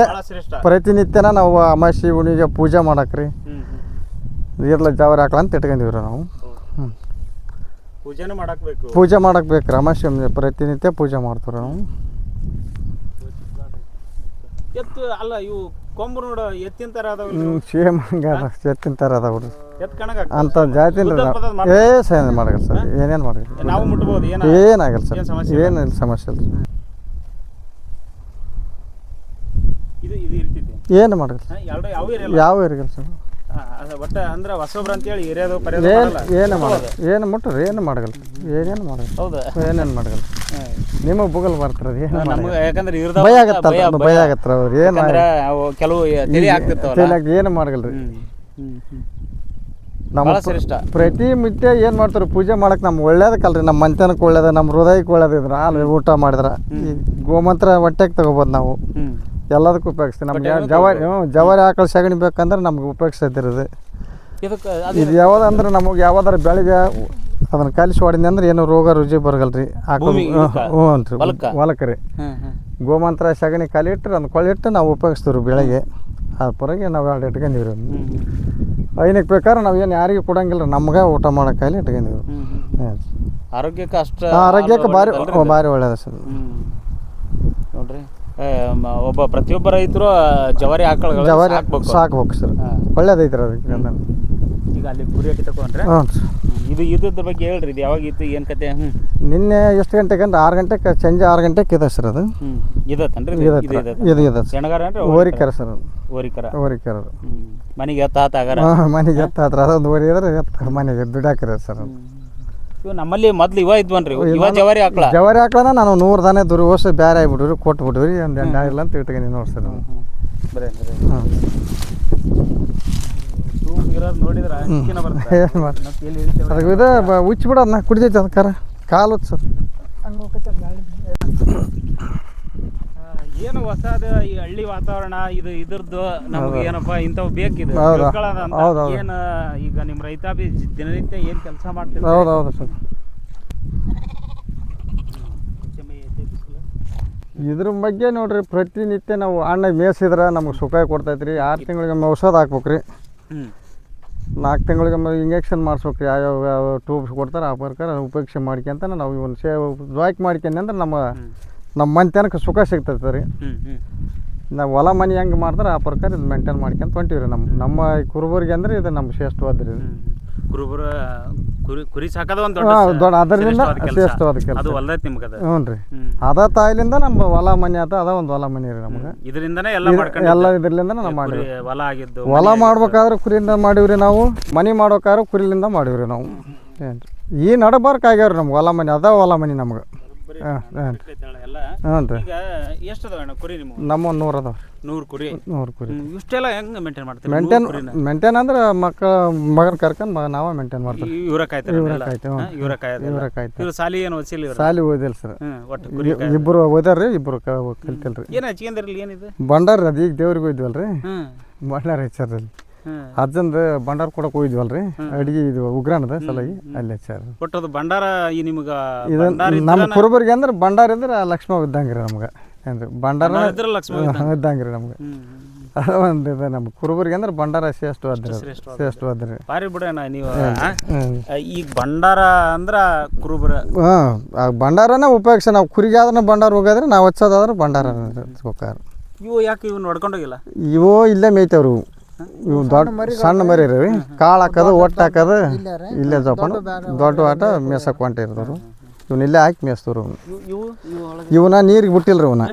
ಪ್ರತಿನಿತ್ಯನ ನಾವು ಅಮಾಸಿ ಹುಣ್ಣಿಗೆ ಪೂಜೆ ಮಾಡಕ್ಕೆ ರೀ ಇರ್ಲ ಜವಾರಿ ಆಕಳ ಅಂತ ಇಟ್ಕೊಂಡಿವಿ ರೀ ನಾವು ಪೂಜೆ ಮಾಡಕ್ಕೆ ಬೇಕು ರೀ ಅಮಾಸಿ ಪ್ರತಿನಿತ್ಯ ಪೂಜೆ ಮಾಡ್ತೀವಿ ರೀ ನಾವು ಎತ್ತು ಅಲ್ಲ ಇವು ಕೊಂಬು ನೋಡ ಎತ್ತಿನ ಥರ ಅದಾವ ಸೇಮ್ ಹಂಗೆ ಎತ್ತಿನ ಥರ ಅದಾವ ರೀ ಎತ್ತು ಕಣಗ ಅಂಥ ಜಾತಿನ ರೀ ಏನ್ ಮಾಡಲ್ಲ ಸರ್ ಏನೇನು ಮಾಡಲ್ಲ ನಾವು ಮುಟ್ಬೋದು ಏನಾಗಲ್ಲ ಸರ್ ಏನಿಲ್ಲ ಸಮಸ್ಯೆ ಇಲ್ಲ ಇದು ಇದು ಇರ್ತಿದ್ದೆ ಏನು ಮಾಡಲ್ಲ ಯಾವ ಇರಲ್ಲ ಸರ್ ಒಟ್ಟ ಅಂದ್ರೆ ಹೊಸೊಬ್ರು ಅಂತೇಳಿ ಏರಿಯಾದ ಏನು ಮಾಡಲ್ಲ ಏನು ಮುಟ್ಟ್ರಿ ಏನು ಮಾಡಲ್ಲ ಏನೇನು ಮಾಡಲ್ಲ ಹೌದಾ ಏನೇನು ಮಾಡಲ್ಲ ನಿಮಗೆ ಬುಗಲ್ ಬರ್ತಾರೆ ಏನು ನಮ್ಗೆ ಯಾಕಂದ್ರೆ ಭಯ ಆಗತ್ತಲ್ಲ ಭಯ ಆಗತ್ತರ ಅವ್ರು ಏನು ಕೆಲವು ತಲೆ ಆಗ್ತಿರ್ತಾವಲ್ಲ ಏನು ಮಾಡಲ್ಲ ರೀ ನಮ್ಮ ಶ್ರೇಷ್ಠ ಪ್ರತಿನಿತ್ಯ ಏನು ಮಾಡ್ತಾರೆ ಪೂಜೆ ಮಾಡಕ್ಕೆ ನಮ್ಗೆ ಒಳ್ಳೇದಕ್ಕಲ್ರಿ ನಮ್ಮ ಮನ್ತನಕ್ಕೆ ಒಳ್ಳೇದು ನಮ್ಮ ಹೃದಯಕ್ಕೆ ಒಳ್ಳೇದಿದ್ರೆ ಹಾಲು ಊಟ ಮಾಡಿದ್ರೆ ಈ ಗೋಮಂತ್ರ ಹೊಟ್ಟೆಗೆ ತಗೋಬೋದು ನಾವು ಎಲ್ಲದಕ್ಕೂ ಉಪಯೋಗಿಸ್ತೀವಿ ನಮ್ಗೆ ಜವಾರಿ ಆಕಳ ಸಗಣಿ ಬೇಕಂದ್ರೆ ನಮ್ಗೆ ಉಪಯೋಗಿಸ್ತಿರೋದು ಇದು ಯಾವ್ದಂದ್ರೆ ನಮಗೆ ಯಾವ್ದಾರ ಬೆಳಿಗ್ಗೆ ಅದನ್ನ ಕಲಿಸಿ ಹೊಡಿದ್ನಿ ಅಂದ್ರೆ ಏನು ರೋಗ ರುಜಿ ಬರಗಲ್ರಿ ಆಕಳ ಹ್ಞೂ ರೀ ಹೊಲಕ್ಕೆ ರೀ ಗೋಮಂತ್ರ ಸಗಣಿ ಕಾಲಿ ಇಟ್ಟು ಅದನ್ನ ಕೊಳ್ಳಿಟ್ಟು ನಾವು ಉಪಯೋಗಿಸ್ತೀವಿ ರೀ ಬೆಳಗ್ಗೆ ಅದ್ರ ಪರಗೆ ನಾವು 2 ಇಟ್ಕೊಂಡಿವಿ ರೀ ಐನಕ್ಕೆ ಬೇಕಾದ್ರೆ ನಾವು ಏನು ಯಾರಿಗೂ ಕೊಡಂಗಿಲ್ಲ ರೀ ನಮ್ಗೆ ಊಟ ಮಾಡೋಕ್ಕಾಗಲಿ ಇಟ್ಕೊಂಡಿವಿ ಆರೋಗ್ಯಕ್ಕೆ ಅಷ್ಟು ಆರೋಗ್ಯಕ್ಕೆ ಭಾರಿ ಒಳ್ಳೇದು ಸರ್ ನೋಡ್ರಿ ಒಬ್ಬ ಪ್ರತಿಯೊಬ್ಬ ರೈತರು ಜವಾರಿ ಆಕಳಗಳು ಸಾಕ್ಬೇಕು ಸರ್ ಒಳ್ಳೇದೈತ್ರಿ ಅದಕ್ಕೆ ಈಗ ಅಲ್ಲಿ ಕುರಿ ಹಾಕಿ ತಗೊಂಡ್ರೆ ಇದು ಇದ್ರ ಬಗ್ಗೆ ಹೇಳ್ರಿ ಇದು ಯಾವಾಗ ಇತ್ತು ಏನು ಕತೆ ನಿನ್ನೆ ಎಷ್ಟು ಗಂಟೆಗೆ ಅಂದ್ರೆ 6 ಗಂಟೆಗೆ ಸಂಜೆ 6 ಗಂಟೆಗೆ ಇದೆ ಸರ್ ಅದು ಇದತ್ತನ್ರಿ ಇದು ಇದೆ ಸೆಣಗಾರ ಅಂದ್ರೆ ಓರಿಕರ ಸರ್ ಓರಿಕರ ಮನೆಗೆ ಎತ್ತಾತಾಗಾರ ಮನೆಗೆ ಎತ್ತಾತ್ರ ಅದೊಂದು ಓರಿ ಇದ್ರೆ ಮನೆಗೆ ದುಡ್ಡಾಕಿರ ಸರ್ ಇವು ನಮ್ಮಲ್ಲಿ ಮೊದ್ಲು ಇವ ಇದ್ವನ್ರಿ ಇವ ಜವಾರಿ ಆಕಳನ ನಾನು 100 ದನ ದುರ್ವೋಸ ಬೇರೆ ಆಗಿಬಿಟ್ರಿ ಕೊಟ್ಬಿಟ್ರಿ ಒಂದು 2 ಇಲ್ಲ ಅಂತ ಇಟ್ಕೊಂಡು ನೋಡಿ ಸರ್ ಅದಕ್ಕೆ ಇದು ಉಚ್ಚಿಬಿಡ ಅದನ್ನ ಕುಡಿದೈತೆ ಅದಕ್ಕಾರ ಕಾಲು ಸರ್ ಏನು ಹೊಸದ ಈ ಹಳ್ಳಿ ವಾತಾವರಣ ಇದು ಇದ್ರದ್ದು ನಮ್ಗೆ ಏನಪ್ಪ ಇಂಥವು ಬೇಕಿದೆ ಏನು ಈಗ ನಿಮ್ಮ ರೈತಾಪಿ ದಿನನಿತ್ಯ ಏನು ಕೆಲಸ ಮಾಡ್ತೀವಿ ಹೌದು ಸರ್ ಇದ್ರ ಬಗ್ಗೆ ನೋಡ್ರಿ ಪ್ರತಿನಿತ್ಯ ನಾವು ಅಣ್ಣ ಮೇಯಿಸಿದ್ರೆ ನಮ್ಗೆ ಸುಖ ಕೊಡ್ತೈತ್ರಿ 6 ತಿಂಗಳಿಗೆ ಔಷಧ ಹಾಕ್ಬೇಕು ರೀ 4 ತಿಂಗಳಿಗೆ ಇಂಜೆಕ್ಷನ್ ಮಾಡಿಸ್ಬೇಕು ರೀ ಯಾವ ಟ್ಯೂಬ್ಸ್ ಕೊಡ್ತಾರೆ ಆ ಪ್ರಕಾರ ಉಪಯೋಗಿಸಿ ಮಾಡ್ಕೊಂತ ನಾವು ಇವನು ಜಾಯ್ಕ್ ಮಾಡ್ಕೊಂಡೆ ಅಂದ್ರೆ ನಮ್ಮ ಮನೆತನಕ್ಕೆ ಸುಖ ಸಿಗ್ತೈತೆ ರೀ ನಾವು ಹೊಲ ಮನೆ ಹೆಂಗೆ ಮಾಡ್ತಾರೆ ಆ ಪ್ರಕಾರ ಇದು ಮೇಂಟೈನ್ ಮಾಡ್ಕೊಂತ ಹೊಂಟೀವಿ ರೀ ನಮ್ಮ ಕುರುಬರಿಗೆ ಅಂದ್ರೆ ಇದು ನಮ್ಮ ಶ್ರೇಷ್ಠವಾದ್ರಿ ಇದು. ಕುರುಬರ ಕುರಿ ಸಾಕೋದು ಒಂದು ದೊಡ್ಡ ಅದರಿಂದ ಶ್ರೇಷ್ಠವಾದ ಕೆಲಸ ಅದು ಹೊಲ್ದೈತಿ ನಿಮ್ಗೆ ಅದು. ಹ್ಞೂ ರೀ ಅದ ತಾಯಿಲಿಂದ ನಮ್ಮ ಹೊಲ ಮನೆ ಅದ ಒಂದು ಹೊಲ ಮನೆ ರೀ ನಮ್ಗೆ. ಇದರಿಂದನೇ ಎಲ್ಲ ಮಾಡ್ಕೊಂಡು ಎಲ್ಲ ಇದ್ರಲಿಂದ ನಾವು ಮಾಡಿವಿ. ಹೊಲ ಆಗಿದ್ದು ಹೊಲ ಮಾಡ್ಬೇಕಾದ್ರೆ ಕುರಿಯಿಂದ ಮಾಡೀವ್ರಿ ನಾವು, ಮನೆ ಮಾಡೋಕ್ಕಾದ್ರೆ ಕುರಿಲಿಂದ ಮಾಡೀವ್ರಿ ನಾವು. ಏನು ಈ ನಡಬಾರ್ಕ್ ಆಗ್ಯಾವ್ರಿ ನಮ್ಗೆ ಹೊಲ ಮನೆ ಅದ ಹೊಲ ಮನೆ ನಮ್ಗೆ. ಎಲ್ಲ ಹ್ಞೂ ರೀ ಈಗ ಎಷ್ಟು ಅದಾವ ಕುರಿ ನಿಮ್ಗೆ? ನಮ್ಮ 100 ಅದಾವ. 100 ಕುರಿ. 100 ಕುರಿ ಇಷ್ಟೆಲ್ಲ ಹೆಂಗೆ ಮೇಂಟೈನ್ ಮಾಡ್ತೀವಿ? ಮೇಂಟೈನ್ ಅಂದ್ರೆ ಮಗನ ಕರ್ಕೊಂಡು ನಾವೇ ಮೇಂಟೈನ್ ಮಾಡ್ತೀವಿ. ಇವ್ರ ಕಾಯ್ತಾರೆ ಇವ್ರ ಕಾಯ್ತಾರೆ. ಇವ್ರು ಸಾಲಿ ಏನು ಓದಿಸಿಲ್ಲ? ಸಾಲಿ ಓದಿಲ್ಲ ಸರ್. ಒಟ್ಟು ಕುರಿ ಇಬ್ಬರು ಓದ್ಯಾರ್ರಿ, ಇಬ್ಬರು ಕಲ್ತಿಲ್ರಿ. ಏನು ಹಚ್ಕೊಂಡಿರಲಿ ಏನಿದೆ? ಬಂಡಾರ ಅದು ಈಗ ದೇವ್ರಿಗೆ ಹೋಯ್ದ್ವಲ್ರಿ, ಬಂಡಾರ ಹೆಚ್ಚಾರಲ್ಲಿ ಅಜ್ಜಂದು ಬಂಡಾರ ಕೊಡಕ್ಕೆ ಹೋಗಿದ್ವಲ್ರಿ, ಅಡಿಗೆ ಇದು ಉಗ್ರಾಣದ ಸಲಗಿ ಅಲ್ಲಿ ಹೆಚ್ಚಾರ. ಒಟ್ಟು ಅದು ಭಂಡಾರ ಈ ನಿಮ್ಗೆ ಇದು ನಮ್ಮ ಕುರುಬರಿಗೆ ಅಂದ್ರೆ ಬಂಡಾರ ಇದ್ರೆ ಲಕ್ಷ್ಮ ಇದ್ದಂಗೆ ರೀ ನಮ್ಗೆ. ಏನ್ರಿ ಬಂಡಾರ ಇದ್ದಂಗೆ ರೀ ನಮ್ಗೆ. ಅದು ಒಂದು ಇದು ನಮ್ಮ ಕುರುಬರಿಗೆ ಅಂದ್ರೆ ಬಂಡಾರ ಶ್ರೇಷ್ಠವಾದ್ರಿ. ಬಾರಿ ಬಿಡೋಣ ನೀವು. ಈಗ ಭಂಡಾರ ಅಂದ್ರೆ ಕುರುಬರ ಬಂಡಾರನೇ ಉಪಯೋಗಿಸ ನಾವು ಕುರಿಗೆ ಆದ್ರೆ ಬಂಡಾರ ಹೋಗಾದ್ರೆ ನಾವು ಹಚ್ಚೋದಾದ್ರೆ ಬಂಡಾರ ಹೋಗಾರ. ಇವು ಯಾಕೆ ಇವು ನೋಡ್ಕೊಂಡೋಗಿಲ್ಲ? ಇವು ಇಲ್ಲೇ ಮೇಯ್ತಾವ್ರಿ. ಇವು ಸಣ್ಣ ಮರಿ ರೀ, ಕಾಳು ಹಾಕೋದು ಒಟ್ಟು ಹಾಕೋದು ಇಲ್ಲೇ ಜೋಪಾನ ದೊಡ್ಡ ಆಟ ಮೇಸಕ್ಕೆ ಹೊಂಟ ಇರ್ತಾರು. ಇವನ್ನ ಇಲ್ಲೇ ಹಾಕಿ ಮೇಯ್ಸ್ತವ್ರು. ಇವನ್ನ ನೀರಿಗೆ ಬಿಟ್ಟಿಲ್ರಿ. ಇವನ್ನ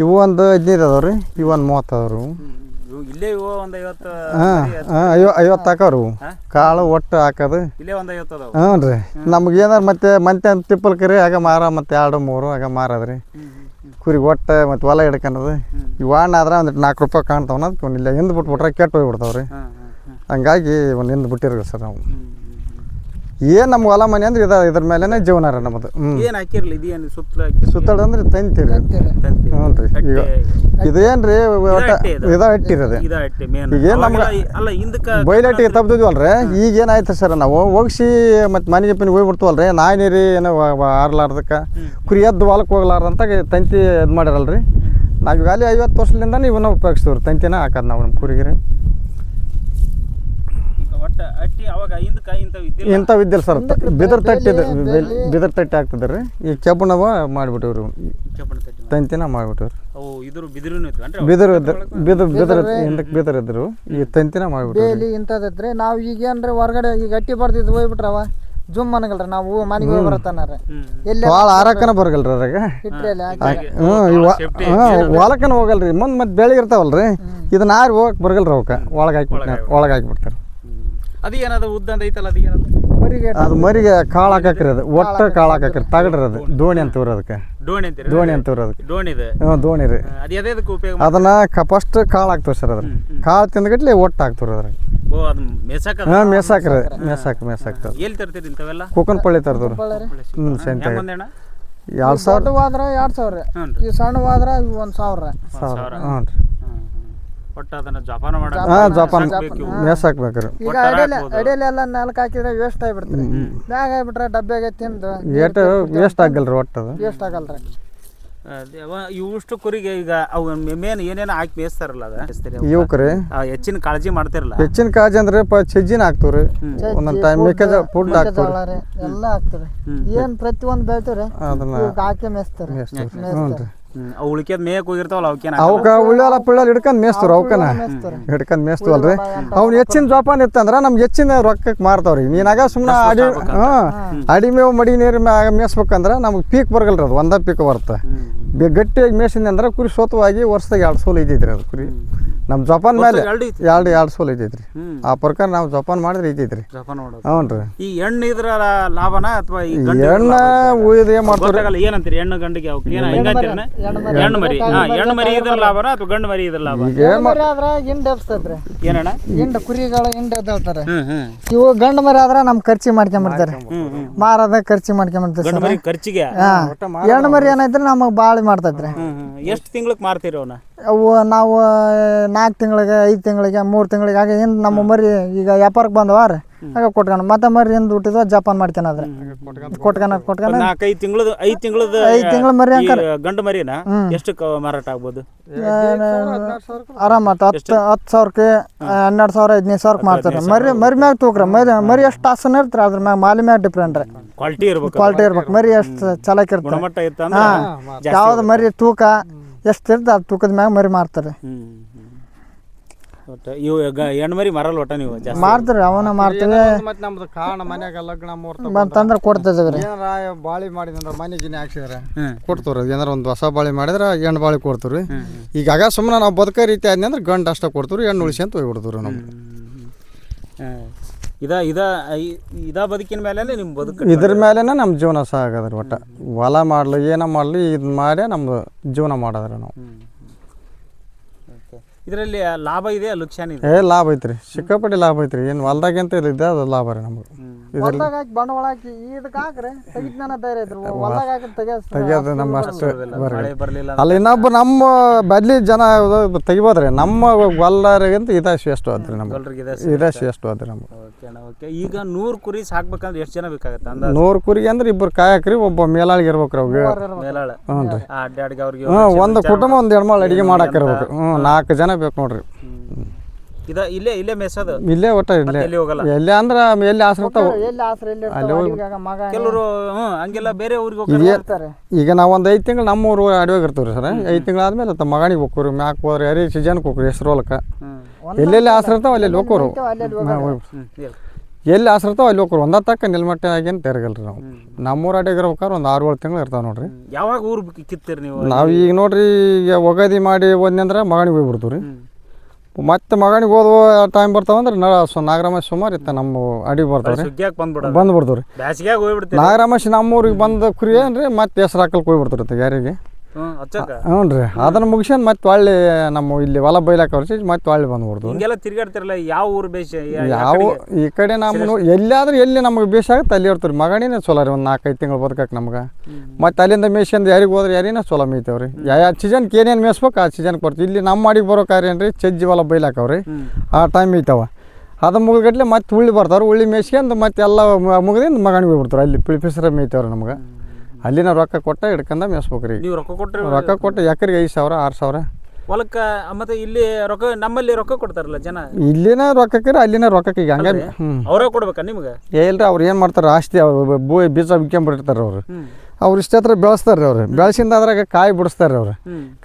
ಇವು ಒಂದು 15 ಅದಾವ್ರಿ, ಇವು ಒಂದು 30 ಅದಾವ್ರಿ. ಇಲ್ಲೇ ಇವು ಒಂದು 50. ಹಾಂ 50 ಹಾಕವ್ರಿ. ಇವು ಕಾಳು ಒಟ್ಟು ಹಾಕೋದು ಇಲ್ಲೇ ಒಂದು 50 ಅದಾವ. ಹ್ಞೂ ರೀ. ನಮ್ಗೆ ಏನಾರು ಮತ್ತೆ ಮಂತೆ ತಿಪ್ಪಲ್ ಕರಿ ಆಗ ಮಾರ ಮತ್ತೆ 2 3 ಆಗ ಮಾರದ್ರಿ. ಕುರಿಗೆ ಒಟ್ಟು ಮತ್ತು ಹೊಲ ಹಿಡ್ಕೊಳೋದು. ಇವು ಹಣ್ಣು ಆದ್ರೆ ಒಂದು 4 ರೂಪಾಯಿ ಕಾಣ್ತಾವ. ಅದಕ್ಕೆ ಇಲ್ಲ ಹಿಂದೆ ಬಿಟ್ಬಿಟ್ರೆ ಕೆಟ್ಟು ಹೋಗ್ಬಿಡ್ತಾವ್ರಿ. ಹಂಗಾಗಿ ಒಂದು ಹಿಂದೆ ಬಿಟ್ಟಿರ್ರಿ ಸರ್ ನಾವು. ಏನು ನಮ್ಮ ಹೊಲ ಮನೆ ಅಂದ್ರೆ ಇದ್ರ ಮೇಲೆನೇ ಜೀವನ ರೀ ನಮ್ಮದು. ಏನು ಹಾಕಿರಲಿ? ಇದೇನು ಸುತ್ತಾಡ ಅಂದ್ರೆ ತಂತಿರಿ. ಹ್ಞೂ ರೀ. ಈಗ ಇದೇನು ರೀ ಇದ ಹಟ್ಟಿರೋದು. ಈಗೇನು ನಮ್ಗೆ ಅಲ್ಲ ಹಿಂದಕ್ಕೆ ಬಯಲಟ್ಟಿಗೆ ತಪ್ಪಿದ್ವಲ್ರಿ. ಈಗ ಏನಾಯ್ತು ಸರ್, ನಾವು ಹೋಗಿಸಿ ಮತ್ತು ಮನೆಗೆ ಪಿನ್ಗೆ ಹೋಗ್ಬಿಡ್ತೀವಲ್ರಿ, ನಾಯಿ ನೀರಿ ಏನೋ ಆರ್ಲಾರ್ದಕ್ಕೆ ಕುರಿ ಎದ್ದು ಹೊಲಕ್ಕೆ ಹೋಗ್ಲಾರ್ದಂತ ತಂತಿ ಇದು ಮಾಡಿರಲ್ರಿ. ನಾವು ಈಗ ಅಲ್ಲಿ 50 ವರ್ಷದಿಂದ ಇವನ್ನ ಉಪಯೋಗಿಸ್ತೀವಿ ರೀ. ತಂತಿನ ಹಾಕೋದು ನಾವು ನಮ್ಮ ಕುರಿಗೆ ರೀ. ಇಂಥವು ಇದ್ದಿಲ್ಲ ಸರ್. ಬಿದರ್ ತಟ್ಟಿ ಆಗ್ತದೆ ರೀ. ಈ ಕೆಬ್ಬಣವ ಮಾಡಿಬಿಟ್ಟಿವ್ರಿ. ತಂತಿನ ಮಾಡಿಬಿಟ್ಟಿವ್ರಿ. ಬಿದರ್ ಇದ್ರು ಈ ತಂತಿನ ಮಾಡಿಬಿಟ್ಟಿವ್ರಿ. ಇಂಥದ್ರಿ ನಾವು ಈಗ ಏನ್ರಿ ಹೊರಗಡೆ ಈಗ ಗಟ್ಟಿ ಬರ್ದಿದ್ದು ಹೋಗ್ಬಿಟ್ರವ ಜುಮ್ ಅನ್ನಗಲ್ರಿ. ನಾವು ಮನೆಗೆ ಹೋಗಿ ಬರತ್ತಾನ ಎಲ್ಲಿ ಭಾಳ ಆರಕ್ಕನ ಬರಗಲ್ರಿ ಅದ್ರಾಗ. ಹೊಲಕ್ಕನ ಹೋಗಲ್ರಿ. ಮುಂದೆ ಮತ್ತೆ ಬೆಳೆ ಇರ್ತಾವಲ್ರಿ, ಇದನ್ನ ಆರಿ ಹೋಗಕ್ಕೆ ಬರಗಲ್ರಿ. ಅವಕ್ಕೆ ಒಳಗೆ ಹಾಕಿಬಿಡ್ತಾರೆ. ಅದು ಏನದು ಉದ್ದ ಅಂತ ಐತಲ್ಲ, ಅದು ಏನದು? ಅದು ಮರಿಗೆ ಕಾಳು ಹಾಕಾಕ್ರಿ. ಅದು ಒಟ್ಟು ಕಾಳು ಹಾಕಾಕ್ರಿ. ತಗಡ್ರಿ ಅದು ದೋಣಿ ಅಂತವ್ರಿ. ಅದಕ್ಕೆ ಡೋಣಿ ಅಂತೀರಿ? ದೋಣಿ ಅಂತವ್ರಿ ಅದಕ್ಕೆ. ಡೋಣಿ ಇದೆ. ಹ್ಞೂ ದೋಣಿ ರೀ. ಅದು ಎದಕ್ಕೆ ಉಪಯೋಗ? ಅದನ್ನ ಫಸ್ಟ್ ಕಾಳು ಹಾಕ್ತೇವೆ ಸರ್. ಅದ್ರ ಕಾಳು ತಿಂದ್ಗಟ್ಲೆ ಒಟ್ಟು ಹಾಕ್ತವ್ರಿ ಅದ್ರಾಗ. ಓ ಅದು ಮೇಸಾಕ? ಹಾಂ ಮೇಸಾಕ್ರಿ. ಮೇಸಾಕ್ತವ್ರಿ. ಎಲ್ಲಿ ತರ್ತೀರಿ ಇಂಥವೆಲ್ಲ? ಕೂಕನಪಳ್ಳಿ ತರ್ದವ್ರಿ. ಹ್ಞೂ ಸಂತೆ 2000 ಹೋದ್ರೆ 2000. ಈ ಸಣ್ಣವಾದ್ರೆ 1000. ಹ್ಞೂ ರೀ. ಒಟ್ಟು ಅದನ್ನ ಜೋಪಾನ ಮಾಡೋದು. ಹಾಂ ಜೋಪಾನ ಮೇಸಾಕ್ಬೇಕ್ರಿ. ಈಗ ಅಡಿಯಲ್ಲೆಲ್ಲ ನೆಲಕ್ಕೆ ಹಾಕಿದ್ರೆ ವೇಸ್ಟ್ ಆಗಿಬಿಡ್ತೀರಿ. ಬ್ಯಾಗ್ ಆಗಿಬಿಟ್ರೆ ಡಬ್ಬ್ಯಾಗೆ ತಿಂದು ಏಟು ವೇಸ್ಟ್ ಆಗಲ್ರಿ. ಒಟ್ಟು ಅದು ವೇಸ್ಟ್ ಆಗಲ್ರಿ. ಇವಿಷ್ಟು ಕುರಿಗೆ ಈಗ ಅವು ಮೇನ್ ಏನೇನು ಹಾಕಿ ಮೇಯಿಸ್ತಾರಲ್ಲ ಅದು ಇವಕ್ರಿ ಹೆಚ್ಚಿನ ಕಾಳಜಿ ಮಾಡ್ತಿರಲ್ಲ? ಹೆಚ್ಚಿನ ಕಾಳಜಿ ಅಂದ್ರೆ ಸಜ್ಜಿನ ಹಾಕ್ತವ್ರಿ. ಒಂದೊಂದು ಟೈಮ್ ಮೆಕ್ಕೆಜೋಳ ಫುಡ್ ಹಾಕ್ತವ್ರಿ. ಎಲ್ಲ ಹಾಕ್ತಾರೆ. ಏನು ಪ್ರತಿಯೊಂದು ಬೆಳಿತಾರೆ ಅದನ್ನ ಹಾಕಿ ಮೇಯಿಸ್ತಾರೆ. ಹ್ಞೂ ರೀ. ಉಳಿಕೆದ್ ಮೇಯಕ್ ಹೋಗಿರ್ತಾವಲ್ಲ ಅವಕ್ಕ ಉಳ್ಳಾಲ ಪಿಳ್ಳಾಲ ಹಿಡ್ಕೊಂಡ್ ಮೇಯ್ಸ್ತವ್ರ. ಅವಕ್ಕನ ಹಿಡ್ಕೊಂಡ್ ಮೇಯ್ಸ್ತವಲ್ರಿ. ಅವ್ನು ಹೆಚ್ಚಿನ ಜೋಪಾನ ಇತ್ತಂದ್ರ ನಮ್ಗೆ ಹೆಚ್ಚಿನ ರೊಕ್ಕಕ್ಕೆ ಮಾರ್ತಾವ್ರಿ. ನೀನಾಗ ಸುಮ್ಮನೆ ಅಡಿ ಮೇವು ಮಡಿ ನೀರು ಮೇಯಿಸ್ಬೇಕಂದ್ರ ನಮ್ಗೆ ಪೀಕ್ ಬರಗಲ್ರಿ. ಅದು ಒಂದ ಪೀಕ್ ಬರುತ್ತೆ. ಗಟ್ಟಿಯಾಗಿ ಮೇಯ್ಸಿದ್ನಿ ಅಂದ್ರೆ ಕುರಿ ಸೋತವಾಗಿ ವರ್ಷದಾಗ 2 ಸೋಲು ಐತೈತ್ರಿ. ಅದು ಕುರಿ ನಮ್ಮ ಜೋಪಾನ ಮೇಲೆ 2 ಸೋಲು ಐತೈತ್ರಿ. ಆ ಪ್ರಕಾರ ನಾವು ಜೋಪಾನ ಮಾಡಿದ್ರೆ ಐತೈತ್ರಿ. ಹ್ಞೂ ರೀ. ಈ ಹೆಣ್ಣು ಇದ್ರ ಲಾಭನ ಅಥವಾ ಹೆಣ್ಣ ಉಯ್ದು ಏನ್ ಮಾಡ್ತಾರೆ? ಏನಂತೀರಿ ಹೆಣ್ಣು ಗಂಡಿಗೆ? ಹೆಣ್ಣು ಮರಿ. ಹೆಣ್ಣು ಮರಿ ಇದ್ರ ಲಾಭನ ಅಥವಾ ಗಂಡು ಮರಿ ಇದ್ರ ಲಾಭ? ಹಿಂಡ್ ಎಬ್ಸ್ತದ್ರಿ. ಏನಣ್ಣ? ಹಿಂಡ್ ಕುರಿಗಳ ಹಿಂಡ್ ಎದ್ದೇಳ್ತಾರೆ. ಇವು ಗಂಡು ಮರಿ ಆದ್ರ ನಮ್ ಖರ್ಚಿ ಮಾಡ್ಕೊಂಡ್ಬಿಡ್ತಾರೆ. ಮಾರದ ಖರ್ಚಿ ಮಾಡ್ಕೊಂಡ್ಬಿಡ್ತಾರೆ. ಖರ್ಚಿಗೆ ಹೆಣ್ಣು ಮರಿ ಏನೈತ್ರಿ ನಮಗ್ ಬಾಳಿ ಮಾಡ್ತೈತ್ರಿ. ಎಷ್ಟು ತಿಂಗ್ಳಕ್ ಮಾರ್ತೀರಿ ಅವನ್ನ? ಅವು ನಾವು 4 ತಿಂಗಳಿಗೆ 5 ತಿಂಗಳಿಗೆ 3 ತಿಂಗಳಿಗೆ ಹಾಗೆ ಹಿಂದೆ ನಮ್ಮ ಮರಿ ಈಗ ವ್ಯಾಪಾರಕ್ಕೆ ಬಂದವಾರ ಆಗ ಕೊಟ್ಕೊಂಡು ಮತ್ತೆ ಮರಿ ಹಿಂದೆ ಹುಟ್ಟಿದ್ವ ಜಪಾನ್ ಮಾಡ್ಕೊಳದ್ರೆ ಕೊಟ್ಕೊಂಡು 4-5 ತಿಂಗಳದ 5 ತಿಂಗಳ ಮರಿ ಗಂಡು ಮರಿನ ಎಷ್ಟಕ್ಕೆ ಮಾರಾಟ ಆಗ್ಬೋದು? ಆರಾಮ 10,000ಕ್ಕೆ 12,000 15,000 ಮಾಡ್ತಾರೆ. ಮರಿ ಮ್ಯಾಗ ತೂಕ್ರ. ಮರಿ ಎಷ್ಟು ತಾಸನ ಇರ್ತಾರೆ. ಅದ್ರ ಮ್ಯಾಗ ಮಾಲಿ ಮ್ಯಾಗ ಡಿಫ್ರೆಂಟ್ ರೀ. ಕ್ವಾಲಿಟಿ ಇರ್ಬೇಕು. ಮರಿ ಎಷ್ಟು ಚಲಕ್ ಇರ್ತದೆ. ಯಾವ್ದು ಮರಿ ತೂಕ ಎಷ್ಟು ಇರ್ತದೆ ಅದು ತೂಕದ ಮ್ಯಾಗ ಮರಿ ಮಾರ್ತಾರೆ ಒಟ್ಟು ಇವು ಹೆಣ್ಣು ಮರಿ ಮಾರಲ್ಲ ಒಟ್ಟ ನೀವು ಜಾಸ್ತಿ ಮಾರ್ತಾರೆ ಅವನ್ನ ಮಾರ್ತೀವಿ ಮತ್ತೆ ನಮ್ದು ಕಾರಣ ಮನ್ಯಾಗ ಲಗ್ನ ಮುಹೂರ್ತ ಬಂತಂದ್ರೆ ಕೊಡ್ತಿದ್ದೀವಿ ರೀ ಏನಾರ ಬಾಳಿ ಮಾಡಿದ್ರೆ ಮನೆ ಗಿನಿ ಹಾಕ್ಸಿದ್ರೆ ಕೊಡ್ತೀವ್ರಿ ಏನಾರ ಒಂದು ಹೊಸ ಬಾಳಿ ಮಾಡಿದ್ರೆ ಹೆಣ್ಣು ಬಾಳಿ ಕೊಡ್ತೀವ್ರಿ ಈಗ ಸುಮ್ಮನೆ ನಾವು ಬದುಕೋ ರೀತಿ ಆದ್ನಿ ಅಂದ್ರೆ ಗಂಡು ಅಷ್ಟೇ ಕೊಡ್ತೀವ್ರಿ ಹೆಣ್ಣು ಉಳಿಸಿ ಅಂತ ಹೋಗ್ಬಿಡ್ತೀವ್ರಿ ನಾವು ಇದ ಬದುಕಿನ ಮೇಲೆ ನಿಮ್ಮ ಬದುಕು ಇದ್ರ ಮೇಲೆನೇ ನಮ್ಮ ಜೀವನ ಸಾಗದ್ರಿ ಒಟ್ಟು ಹೊಲ ಮಾಡಲಿ ಏನೋ ಮಾಡಲಿ ಇದನ್ನ ಮಾಡೇ ನಮ್ದು ಜೀವನ ಮಾಡೋದ್ರಿ ನಾವು ಇದರಲ್ಲಿ ಲಾಭ ಇದೆ ಲುಕ್ಷಾನ್ ಇದೆ ಲಾಭ ಐತ್ರಿ ಸಿಕ್ಕಾಪಟ್ಟೆ ಲಾಭ ಐತ್ರಿ ಏನು ಹೊಲ್ದಾಗಂತ ಇದೆ ಅದು ಲಾಭ ರೀ ನಮ್ಗೆ ಹೊಲ್ದಾಗ ಹಾಕಿ ಬಂಡವಾಳ ಹಾಕಿ ಇದಕ್ಕೆ ಹಾಕ್ರಿ ತೆಗಿದ್ನ ಧೈರ್ಯ ಐತ್ರಿ ಹೊಲ್ದಾಗ ಹಾಕಿ ತೆಗಿಯೋದು ನಮ್ಮ ಅಷ್ಟು ಮಳೆ ಬರಲಿಲ್ಲ ಅಲ್ಲ ಇನ್ನೊಬ್ಬ ನಮ್ಮ ಬದ್ಲಿ ಜನ ತೆಗಿಬೋದ್ರಿ ನಮ್ಮ ಹೊಲ್ದಾರಿಗಂತ ಇದ ಶ್ರೇಷ್ಠ ಆದ್ರಿ ನಮ್ಗೆ ಇದೇ ಶ್ರೇಷ್ಠ ಆದ್ರಿ ನಮ್ಗೆ ಓಕೆ ಈಗ 100 ಕುರಿ ಸಾಕ್ಬೇಕಂದ್ರೆ ಎಷ್ಟು ಜನ ಬೇಕಾಗತ್ತೆ ಅಂದ 100 ಕುರಿಗೆ ಅಂದ್ರೆ ಇಬ್ಬರು ಕಾಯಕ್ರಿ ಒಬ್ಬ ಮೇಲಾಳಿಗೆ ಇರ್ಬೇಕ್ರಿ ಅವ್ರಿಗೆ ಮೇಲಾಳ ಹ್ಞೂ ರೀ ಅಡ್ಡಾಡಿಗೆ ಅವ್ರಿಗೆ ಒಂದು ಕುಟುಂಬ ಒಂದು ಹೆಣ್ಮಳು ಅಡಿಗೆ ಮಾಡಕ್ಕೆ ಇರ್ಬೇಕು 4 ಜನ ಬೇಕು ನೋಡ್ರಿ ಇಲ್ಲೇ ಮೇಸೋದು ಇಲ್ಲೇ ಒಟ್ಟ ಇಲ್ಲೇ ಎಲ್ಲಿ ಹೋಗಲ್ಲ ಎಲ್ಲಿ ಅಂದ್ರೆ ಎಲ್ಲಿ ಆಸರ್ತಾವ ಎಲ್ಲಿ ಆಸರೆ ಎಲ್ಲಿ ಮಗ ಕೆಲವರು ಹಂಗೆಲ್ಲ ಬೇರೆ ಊರಿಗೆ ಹೋಗ್ತಾರೆ ಈಗ ನಾವು ಒಂದು 5 ತಿಂಗಳು ನಮ್ಮ ಊರು ಅಡಿಯಾಗ ಇರ್ತೀವಿ ಸರ್ 5 ತಿಂಗಳಾದ್ಮೇಲೆ ತಮ್ಮ ಮಗನಿಗೆ ಹೋಗ್ರಿ ಮ್ಯಾಕ್ ಹೋದ್ರೆ ಹರಿ ಸೀಜನ್ಗೆ ಹೋಗ್ರಿ ಹೆಸರು ಹೊಲಕ್ಕೆ ಎಲ್ಲೆಲ್ಲಿ ಆಸರೆ ಇರ್ತಾವ ಅಲ್ಲಿ ಹೋಗೋರು ಎಲ್ಲಿ ಆಸರೆ ಇರ್ತಾವ ಅಲ್ಲಿ ಹೋಗ್ರು ಒಂದ ತಕ್ಕ ನಿಲ್ಮಟ್ಟ ಆಗೇನು ತಿರ್ಗಲ್ರಿ ನಾವು ನಮ್ಮೂರು ಅಡಿಯಾಗ ಇರ್ಬೇಕಾದ್ರೆ ಒಂದು 6-7 ತಿಂಗಳು ಇರ್ತಾವ ನೋಡ್ರಿ ಯಾವಾಗ ಊರು ಕಿತ್ತೀರಿ ನೀವು ನಾವು ಈಗ ನೋಡ್ರಿ ಈಗ ಒಗದಿ ಮಾಡಿ ಹೋದ್ನಂದ್ರೆ ಮಗನಿಗೆ ಹೋಗ್ಬಿಡ್ತೀವಿ ರೀ ಮತ್ತೆ ಮಗನಿಗೆ ಓದುವ ಟೈಮ್ ಬರ್ತಾವಂದ್ರೆ ನಾಗರಾಮಶ್ ಸುಮಾರು ಇತ್ತ ನಮ್ಮ ಅಡಿಗೆ ಬರ್ತಾವ್ರಿ ಬಂದ್ಬಿಡ್ತೀವಿ ರೀ ಬ್ಯಾಸಿಗ್ಯಾಗ ಹೋಗ್ಬಿಡ್ತೀವಿ ನಾಗರಾಮಶ್ ನಮ್ಮೂರಿಗೆ ಬಂದ ಕುರಿ ಏನ್ರಿ ಮತ್ತೆ ಹೆಸ್ರು ಹಾಕಲ್ಕೆ ಹೋಗ್ಬಿಡ್ತಿರುತ್ತೆ ಯಾರಿಗೆ ಹ್ಞೂ ರೀ ಅದನ್ನು ಮುಗಿಸ್ಕೊಂಡು ಮತ್ತೆ ಒಳ್ಳೆ ನಮ್ಮ ಇಲ್ಲಿ ಹೊಲ ಬೈಲಾಕ ವರ್ಷ ಮತ್ತೆ ಒಳ್ಳೆ ಬಂದ್ಬಿಡ್ತು ಹಿಂಗೆಲ್ಲ ತಿರ್ಗಾಡ್ತಿರಲ್ಲ ಯಾವ ಊರು ಬೇಷ ಯಾವ ಈ ಕಡೆ ನಮ್ಮ ಎಲ್ಲಾದ್ರೂ ಎಲ್ಲಿ ನಮಗೆ ಬೇಷ ಆಗುತ್ತೆ ಅಲ್ಲಿ ಇರ್ತೀವಿ ಮಗಣಿನೇ ಚಲೋ ರೀ ಒಂದು 4-5 ತಿಂಗಳು ಬದುಕಕ್ಕೆ ನಮ್ಗೆ ಮತ್ತೆ ಅಲ್ಲಿಂದ ಮೇಯ್ಸ್ಕೊಂಡು ಯಾರಿಗೆ ಹೋದ್ರೆ ಯಾರಿನ ಚಲೋ ಮೇಯ್ತೇವ್ರಿ ಯಾವ ಸೀಸನ್ಗೆ ಏನೇನು ಮೇಯ್ಸ್ಬೇಕು ಆ ಸೀಸನ್ಗೆ ಬರ್ತೀವಿ ಇಲ್ಲಿ ನಮ್ಮ ಮಾಡಿಗೆ ಬರೋ ಕಾರ್ಯ ಏನ್ರಿ ಚಜ್ಜಿ ಹೊಲ ಬೈಲಾಕವ್ರಿ ಆ ಟೈಮ್ ಮೇಯ್ತಾವ ಅದು ಮುಗಿದ್ಗಟ್ಲೆ ಮತ್ತೆ ಉಳ್ಳಿ ಬರ್ತಾವ್ರಿ ಉಳ್ಳಿ ಮೇಯ್ಸ್ಕೊಂಡು ಮತ್ತೆ ಎಲ್ಲ ಮುಗಿದಿಂದ ಮಗನಿಗೆ ಹೋಗ್ಬಿಡ್ತಾರೆ ಅಲ್ಲಿ ಪಿಳಿಪಿಸ್ರ ಮೇಯ್ತಾವ್ರಿ ನಮ್ಗೆ ಅಲ್ಲಿನ ರೊಕ್ಕ ಕೊಟ್ಟ ಹಿಡ್ಕೊಂಡ ಮೇಸ್ಬೇಕ್ರಿ ನೀವು ರೊಕ್ಕ ಕೊಟ್ಟು ಎಕರೆಗೆ 5,000-6,000 ಹೊಲಕ್ಕೆ ಮತ್ತೆ ಇಲ್ಲಿ ರೊಕ್ಕ ನಮ್ಮಲ್ಲಿ ರೊಕ್ಕ ಕೊಡ್ತಾರಲ್ಲ ಜನ ಇಲ್ಲಿನ ರೊಕ್ಕಕ್ಕೆ ಅಲ್ಲಿನ ರೊಕ್ಕಕ್ಕೆ ಈಗ ಹಂಗ ಅವರೇ ಕೊಡ್ಬೇಕಾ ನಿಮ್ಗೆ ಇಲ್ರಿ ಅವ್ರು ಏನು ಮಾಡ್ತಾರೆ ಆಸ್ತಿ ಬೀಜ ಬಿಕ್ಕೊಂಬಿಟ್ಟಿರ್ತಾರೆ ಅವ್ರು ಇಷ್ಟ ಹತ್ರ ಬೆಳೆಸ್ತಾರೆ ಅವ್ರು ಬೆಳೆಸಿಂದ ಅದ್ರಾಗ ಕಾಯಿ ಬಿಡಿಸ್ತಾರೆ ಅವ್ರು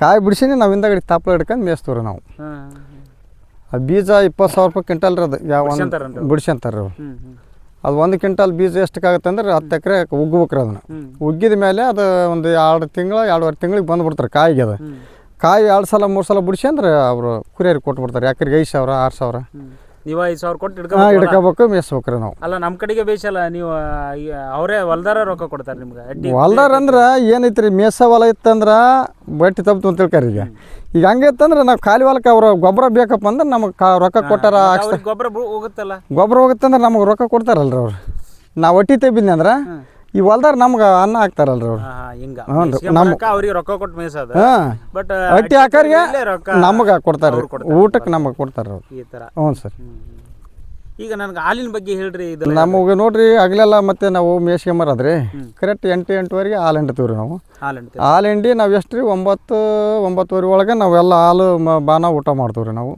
ಕಾಯಿ ಬಿಡಿಸಿನಿ ನಾವು ಹಿಂದಗಡೆ ತಪ್ಪಲ ಹಿಡ್ಕೊಂಡು ಮೇಯಿಸ್ತೀವ್ರಿ ನಾವು ಆ ಬೀಜ 20,000 ರೂಪಾಯಿ ಕ್ವಿಂಟಲ್ ರೀ ಅದು ಯಾವ ಬಿಡಿಸ್ಕೊಂತಾರೆ ಅವ್ರು ಅದು 1 ಕ್ವಿಂಟಲ್ ಬೀಜ ಎಷ್ಟಕ್ಕಾಗತ್ತೆ ಅಂದ್ರೆ 10 ಎಕರೆ ಉಗ್ಬೇಕ್ರಿ ಅದನ್ನ ಉಗ್ಗಿದ ಮೇಲೆ ಅದು ಒಂದು 2 ತಿಂಗಳು 2.5 ತಿಂಗಳಿಗೆ ಬಂದುಬಿಡ್ತಾರೆ ಕಾಯಿಗೆ ಅದು ಕಾಯಿ 2 ಸಲ 3 ಸಲ ಬಿಡಿಸ್ಕೊಂಡ್ರೆ ಅವರು ಕುರಿಯರಿಗೆ ಕೊಟ್ಬಿಡ್ತಾರೆ ಎಕರೆಗೆ 5,000-6,000 ನೀವು 5,000 ಕೊಟ್ಟು ಹಿಡ್ಕೋಬೇಕು ಮೇಯಿಸ್ಬೇಕ್ರಿ ನಾವು ಅಲ್ಲ ನಮ್ಮ ಕಡೆಗೆ ಬೇಸಲ್ಲ ನೀವು ಅವರೇ ಹೊಲ್ದಾರ ರೊಕ್ಕ ಕೊಡ್ತಾರೆ ನಿಮ್ಗೆ ಹೊಲ್ದಾರ ಅಂದ್ರೆ ಏನೈತ್ರಿ ಮೇಸ ಹೊಲ ಇತ್ತಂದ್ರೆ ಬಟ್ಟಿ ತಪ್ಪು ಅಂತ ತಿಳ್ಕಾರಿ ಈಗ ಹಂಗೆ ಇತ್ತಂದ್ರೆ ನಾವು ಖಾಲಿ ಹೊಲಕ್ಕೆ ಅವ್ರ ಗೊಬ್ಬರ ಬೇಕಪ್ಪ ಅಂದ್ರೆ ನಮಗೆ ರೊಕ್ಕ ಕೊಟ್ಟಾರ ಗೊಬ್ಬರ ಹೋಗುತ್ತಲ್ಲ ಗೊಬ್ಬರ ಹೋಗುತ್ತಂದ್ರೆ ನಮಗೆ ರೊಕ್ಕ ಕೊಡ್ತಾರಲ್ರಿ ಅವ್ರು ನಾವು ಒಟ್ಟಿ ತೆಬ್ಬಿದ್ನಿ ಅಂದ್ರೆ ಈ ಹೊಲ್ದಾರ ನಮ್ಗೆ ಅನ್ನ ಹಾಕ್ತಾರಲ್ರಿ ಅವ್ರು ಅವ್ರಿಗೆ ರೊಕ್ಕ ಕೊಟ್ಟು ಮೇಯ್ಸೋದು ಬಟ್ ಅಟ್ಟಿ ಹಾಕೋರಿಗೆ ನಮಗೆ ಕೊಡ್ತಾರೆ ಊಟಕ್ಕೆ ನಮಗೆ ಕೊಡ್ತಾರೆ ಅವ್ರು ಈ ಥರ ಹ್ಞೂ ಸರ್ ಈಗ ನನಗೆ ಹಾಲಿನ ಬಗ್ಗೆ ಹೇಳ್ರಿ ಇದು ನಮಗೆ ನೋಡ್ರಿ ಹಗಲೆಲ್ಲ ಮತ್ತೆ ನಾವು ಮೇಯ್ಸ್ಕೊಂಬರದ್ರಿ ಕರೆಕ್ಟ್ 8-8ವರೆಗೆ ಹಾಲು ಹಿಂಡ್ತೀವಿ ರೀ ನಾವು ಹಾಲು ಹಿಂಡಿ ನಾವು ಎಷ್ಟು ರೀ 9-9:30 ಒಳಗೆ ನಾವೆಲ್ಲ ಹಾಲು ಬಾನ ಊಟ ಮಾಡ್ತೀವಿ ರೀ ನಾವು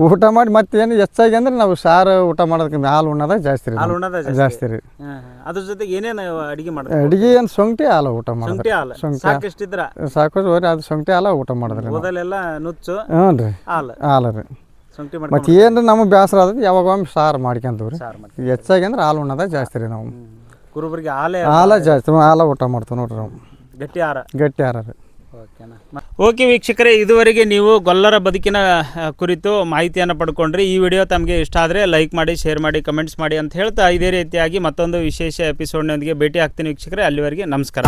ಊಟ ಮಾಡಿ ಮತ್ತೇನು ಹೆಚ್ಚಾಗಿ ಅಂದ್ರೆ ನಾವು ಸಾರು ಊಟ ಮಾಡೋದಕ್ಕಿಂತ ಹಾಲು ಉಣ್ಣೋದ ಜಾಸ್ತಿ ರೀ ಜಾಸ್ತಿ ರೀ ಅದ್ರ ಜೊತೆಗೆ ಏನೇನು ಅಡಿಗೆ ಮಾಡ್ತಾರೆ ಅಡಿಗೆ ಏನು ಸೊಂಟಿ ಹಾಲು ಊಟ ಮಾಡೋದು ಸಾಕು ಅದು ಸೊಂಟಿ ಹಾಲು ಊಟ ಮಾಡಿದ್ರಿ ಮೊದಲೆಲ್ಲ ನುಚ್ಚು ಹ್ಞೂ ರೀ ಹಾಲು ರೀ ಮತ್ತೆ ಏನು ನಮಗೆ ಬೇಸರ ಆದ್ರೆ ಯಾವಾಗ ಒಮ್ಮೆ ಸಾರು ಮಾಡ್ಕೊಂತೀವಿ ರೀ ಹೆಚ್ಚಾಗಿ ಅಂದ್ರೆ ಹಾಲು ಉಣ್ಣೋದ ಜಾಸ್ತಿ ರೀ ನಾವು ಕುರುಬರಿಗೆ ಹಾಲು ಜಾಸ್ತಿ ಹಾಲು ಊಟ ಮಾಡ್ತೀವಿ ನೋಡ್ರಿ ನಾವು ಗಟ್ಟಿ ಆಹಾರ ರೀ ಓಕೆ ವೀಕ್ಷಕರೇ, ಇದುವರೆಗೆ ನೀವು ಗೊಲ್ಲರ ಬದುಕಿನ ಕುರಿತು ಮಾಹಿತಿಯನ್ನು ಪಡ್ಕೊಂಡ್ರಿ. ಈ ವಿಡಿಯೋ ತಮಗೆ ಇಷ್ಟ ಆದರೆ ಲೈಕ್ ಮಾಡಿ, ಶೇರ್ ಮಾಡಿ, ಕಮೆಂಟ್ಸ್ ಮಾಡಿ ಅಂತ ಹೇಳ್ತಾ ಇದೇ ರೀತಿಯಾಗಿ ಮತ್ತೊಂದು ವಿಶೇಷ ಎಪಿಸೋಡ್ನೊಂದಿಗೆ ಭೇಟಿ ಆಗ್ತೀನಿ ವೀಕ್ಷಕರೇ. ಅಲ್ಲಿವರೆಗೆ ನಮಸ್ಕಾರ.